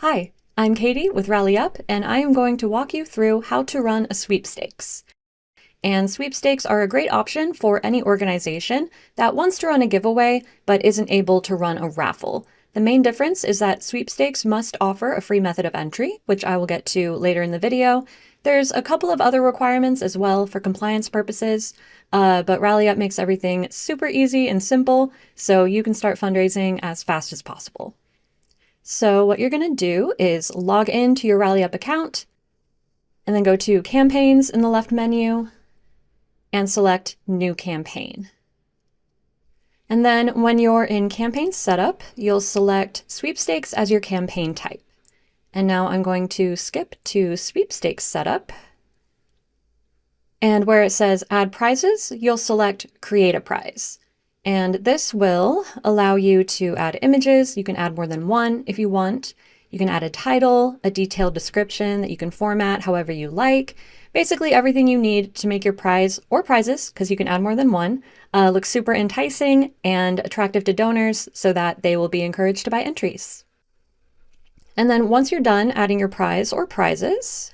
Hi, I'm Catie with RallyUp, and I am going to walk you through how to run a sweepstakes. And sweepstakes are a great option for any organization that wants to run a giveaway but isn't able to run a raffle. The main difference is that sweepstakes must offer a free method of entry, which I will get to later in the video. There's a couple of other requirements as well for compliance purposes, but RallyUp makes everything super easy and simple, so you can start fundraising as fast as possible. So what you're going to do is log into your RallyUp account and then go to Campaigns in the left menu and select New Campaign. And then when you're in Campaign Setup, you'll select Sweepstakes as your campaign type. And now I'm going to skip to Sweepstakes Setup. And where it says Add Prizes, you'll select Create a Prize. And this will allow you to add images. You can add more than one if you want. You can add a title, a detailed description that you can format however you like. Basically everything you need to make your prize or prizes, because you can add more than one, look super enticing and attractive to donors so that they will be encouraged to buy entries. And then once you're done adding your prize or prizes,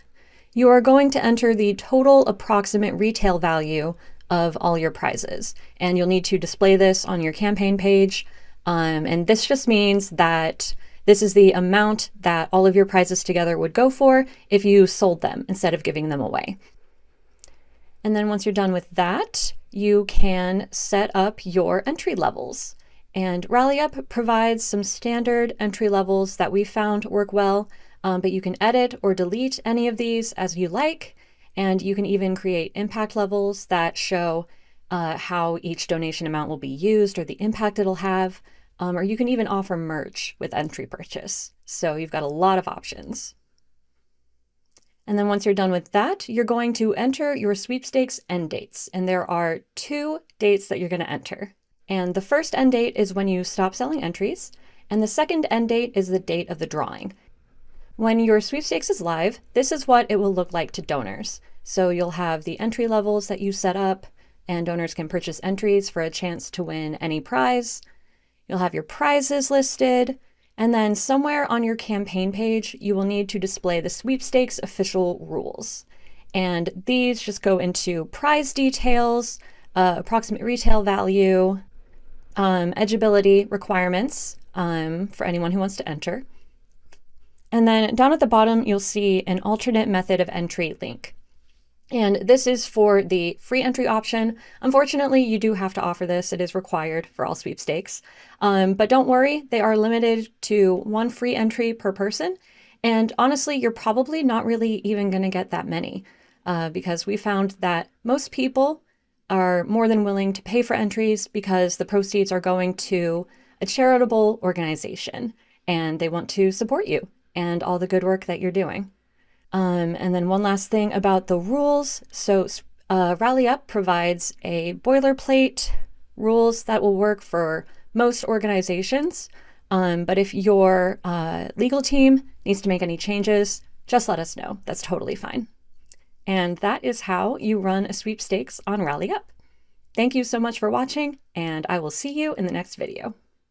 you are going to enter the total approximate retail value of all your prizes. And you'll need to display this on your campaign page. And this just means that this is the amount that all of your prizes together would go for if you sold them instead of giving them away. And then once you're done with that, you can set up your entry levels. And RallyUp provides some standard entry levels that we found work well, but you can edit or delete any of these as you like. And you can even create impact levels that show how each donation amount will be used or the impact it'll have. Or you can even offer merch with entry purchase. So you've got a lot of options. And then once you're done with that, you're going to enter your sweepstakes end dates. And there are 2 dates that you're going to enter. And the first end date is when you stop selling entries. And the second end date is the date of the drawing. When your sweepstakes is live, this is what it will look like to donors. So you'll have the entry levels that you set up, and donors can purchase entries for a chance to win any prize. You'll have your prizes listed, and then somewhere on your campaign page, you will need to display the sweepstakes official rules. And these just go into prize details, approximate retail value, eligibility requirements for anyone who wants to enter. And then down at the bottom, you'll see an alternate method of entry link. And this is for the free entry option. Unfortunately, you do have to offer this. It is required for all sweepstakes. But don't worry, they are limited to 1 free entry per person. And honestly, you're probably not really even going to get that many because we found that most people are more than willing to pay for entries because the proceeds are going to a charitable organization and they want to support you and all the good work that you're doing. And then one last thing about the rules. So RallyUp provides a boilerplate rules that will work for most organizations. But if your legal team needs to make any changes, just let us know. That's totally fine. And that is how you run a sweepstakes on RallyUp. Thank you so much for watching, and I will see you in the next video.